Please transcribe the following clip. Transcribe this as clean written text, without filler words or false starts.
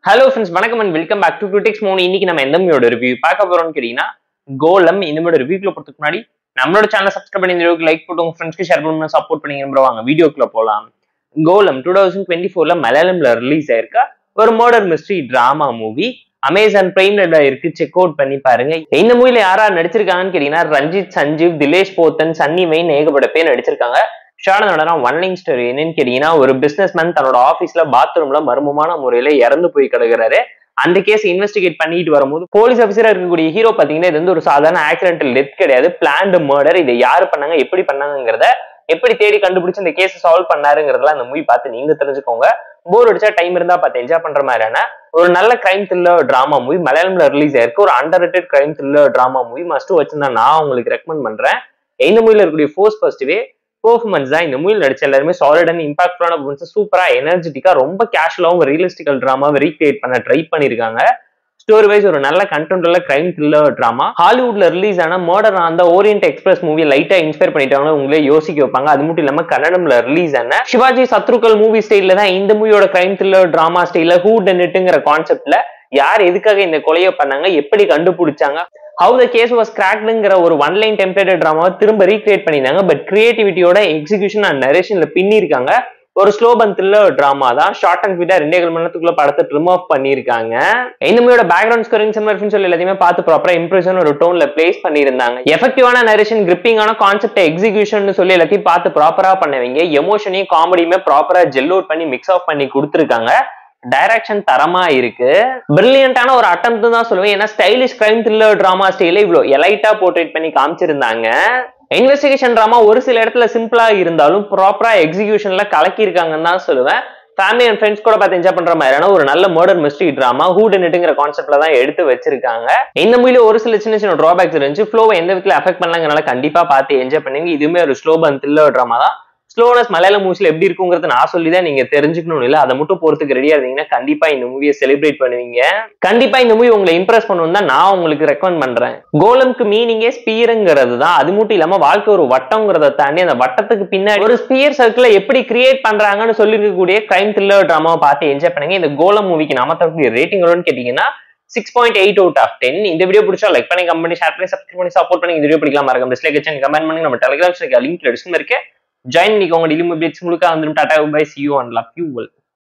Hello friends, வணக்கம் and welcome back to critics மோனி. இன்னைக்கு நம்ம எந்த மூவியோட ரிவ்யூ பார்க்க போறோம்னு கேட்டீங்கன்னா கோலம். இந்த மூவியோட ரிவ்யூக்குள்ள போறதுக்கு முன்னாடி நம்மளோட சேனலை சப்ஸ்கிரைப் பண்ணி இந்த வீடியோக்கு லைக் போட்டு உங்க ஃப்ரெண்ட்ஸ்க்கு ஷேர் பண்ணி சப்போர்ட் பண்ணி வாங்க வீடியோக்குள்ள போலாம். கோலம் 2024ல மலையாளம்ல ரிலீஸ் ஆயிருக்க ஒரு murder mystery drama movie. Amazon பிரைம்ல இருக்கு, செக் அவுட் பண்ணி பாருங்க. இந்த மூவில யாரா நடிச்சிருக்காங்கன்னு கேட்டீங்கன்னா ரஞ்சித், சஞ்சீவ், திலேஷ் போத்தன், சன்னி வெயின் ஏகப்பட்ட பேர் நடிச்சிருக்காங்க. ஒன்லைன் ஸ்டோரி என்னன்னு கேட்டீங்கன்னா, ஒரு பிசினஸ் மேன் தன்னோட ஆபீஸ்ல பாத்ரூம்ல மர்மமான முறையில இறந்து போய் கிடக்குறாரு. அந்த கேஸ் இன்வெஸ்டிகேட் பண்ணிட்டு வரும்போது போலீஸ் ஆபீசரா இருக்கக்கூடிய ஹீரோ பாத்தீங்கன்னா, இது வந்து ஒரு சாதாரண ஆக்சிடென்டல் டெத் கிடையாது, பிளான்டு மர்டர். இதை யாரு பண்ணாங்க, எப்படி பண்ணாங்கிறத எப்படி தேடி கண்டுபிடிச்சு இந்த கேஸ் சால்வ் பண்ணாருங்கிறதெல்லாம் இந்த மூவி பார்த்து நீங்க தெரிஞ்சுக்கோங்க. போர் அடிச்சா டைம் இருந்தா பார்த்து என்ஜாய் பண்ற மாதிரியான ஒரு நல்ல கிரைம் த்ரில்லர் டிராமா மூவி மலையாளம்ல ரிலீஸ் ஆயிருக்கு. ஒரு underrated crime thriller drama movie must வச்சிருந்தா நான் உங்களுக்கு ரெக்கமெண்ட் பண்றேன். இந்த மூவில இருக்கக்கூடிய ஃபோர்ஸ் பாசிட்டிவே பெர்ஃபார்மன்ஸ் தான். இந்த மூவியில் நடிச்ச எல்லாருமே சாலிட் அண்ட் இம்பாக்ட்ஃபுல்லான பெர்ஃபார்மன்ஸ், சூப்பரா எனர்ஜெட்டிக்கா ரொம்ப கேஷுவலாவும் ரியலிஸ்டிக்கல் டிராமாவை ரீக்ரியேட் பண்ண ட்ரை பண்ணிருக்காங்க. ஸ்டோரி வைஸ் ஒரு நல்ல கண்டென்ட் உள்ள கிரைம் த்ரில்லர் டிராமா. ஹாலிவுட்ல ரிலீஸ் ஆன மர்டர் அந்த ஓரியன்ட் எக்ஸ்பிரஸ் மூவி லைட்டா இன்ஸ்பயர் பண்ணிட்டாங்க, உங்களே யோசிக்க வைப்பாங்க. அது மட்டும் இல்லாம கன்னடம்ல ரிலீஸ் ஆன சிவாஜி சத்ருக்கல் மூவி ஸ்டைல தான் இந்த மூவியோட கிரைம் த்ரில்லர் டிராமா ஸ்டைல ஹூ டன் இட்ங்கிற கான்செப்ட்ல யார் எதுக்காக இந்த கொலையை பண்ணாங்க, எப்படி கண்டுபிடிச்சாங்க, ஹவு த கேஸ் வாஸ் கிராக்டுங்கிற ஒரு ஒன்லைன் டெம்ப்ளேட்டட் டிராமாவை திரும்ப ரீக்ரியேட் பண்ணிருந்தாங்க. பட் கிரியேட்டிவிட்டியோட எக்ஸிகியூஷன் அண்ட் நரேஷன்ல பின்னிருக்காங்க. ஒரு ஸ்லோ பன் த்ரில்லர் டிராமா தான். ஷார்ட் அண்ட் ஸ்வீட்டா 2.5 மணி நேரத்துக்குள்ள படத்தை ட்ரிம் ஆஃப் பண்ணிருக்காங்க. இந்த மூவியோட பேக்ரவுண்ட் ஸ்கோரிங் சொல்லி எல்லாத்தையுமே பார்த்து ப்ராப்பரா இம்ப்ரெஷன் ஒரு டோன்ல பிளேஸ் பண்ணிருந்தாங்க. எஃபெக்டிவான நரேஷன், கிரிப்பிங்கான கான்செப்ட் எக்ஸிகியூஷன் சொல்லி எல்லாத்தையும் பார்த்து ப்ராப்பரா பண்ணுவீங்க. எமோஷனையும் காமெடியுமே ப்ராப்பரா ஜெல் அவுட் பண்ணி மிக்ஸ் ஆஃப் பண்ணி கொடுத்துருக்காங்க. டைரக்ஷன் தரமா இருக்கு. பிரில்லியன்டான ஒரு அட்டெம்ப்ட் தான் சொல்லுவேன். ஏன்னா ஸ்டைலிஷ் கிரைம் த்ரில்லர் டிராமா ஸ்டைல இவ்வளவு எலைட்டா போர்ட்ரேட் பண்ணி காமிச்சிருந்தாங்க. இன்வெஸ்டிகேஷன் டிராமா ஒரு சில இடத்துல சிம்பிளா இருந்தாலும் ப்ராப்பரா எக்ஸிகியூஷன்ல கலக்கி இருக்காங்கன்னு தான் சொல்லுவேன். ஃபேமிலி அண்ட் ஃப்ரெண்ட்ஸ் கூட பார்த்து என்ஜாய் பண்ற மாதிரியான ஒரு நல்ல மர்டர் மிஸ்ட்ரி டிராமா ஹூ டன் இட்ங்கிற கான்செப்ட்ல தான் எடுத்து வச்சிருக்காங்க. இந்த மூவில ஒரு சில சின்ன சின்ன டிராபேக்ஸ் இருந்துச்சு. ஃப்ளோவை எந்த விதத்துல அஃபெக்ட் பண்ணலாங்கிறனால கண்டிப்பா பார்த்து என்ஜாய் பண்ணுவீங்க. இதுவுமே ஒரு ஸ்லோ பன் த்ரில்லர் டிராமா தான். ஸ்லோனஸ் மலையாள மூவிஸ்ல எப்படி இருக்குங்கிறது நான் சொல்லிதான் நீங்க தெரிஞ்சுக்கணும் இல்ல, அதை மட்டும் போறதுக்கு ரெடியா இருந்தீங்கன்னா கண்டிப்பா இந்த மூவியை செலிப்ரேட் பண்ணுவீங்க. கண்டிப்பா இந்த மூவி உங்களை இம்ப்ரெஸ் பண்ணணும் தான் நான் உங்களுக்கு ரெக்கமெண்ட் பண்றேன். கோலம்க்கு மீனிங்கே ஸ்பியருங்கிறது தான். அது மட்டும் இல்லாம வாழ்க்கை ஒரு வட்டம்ங்கிறத தாண்டி அந்த வட்டத்துக்கு பின்னாடி ஒரு ஸ்பியர் சர்க்கிளை எப்படி கிரியேட் பண்றாங்கன்னு சொல்லிருக்கக்கூடிய கிரைம் த்ரில்லர் டிராமாவை பார்த்து என்ஜாய் பண்ணுங்க. இந்த கோலம் மூவிக்கு நாம தரக்கூடிய ரேட்டிங் எவ்வளவுன்னு கேட்டீங்கன்னா 6.8 out of 10. இந்த வீடியோ பிடிச்சா லைக் பண்ணி, கமெண்ட் பண்ணி, ஷேர் பண்ணி, சப்ஸ்கிரைப் பண்ணி சப்போர்ட் பண்ணி இந்த வீடியோ பிடிக்கலாம். மறக்காம டிஸ்லைக் வச்சு கமெண்ட் பண்ணி நம்ம டெலிகிராம் லிங்க் டிஸ்கிரிப்ஷன்ல இருக்கு. ஜாயின் பண்ணிக்கோங்க. டெய்லி அப்டேட்ஸ் உங்களுக்கு வந்துடும். Tata bye, see you and love you all.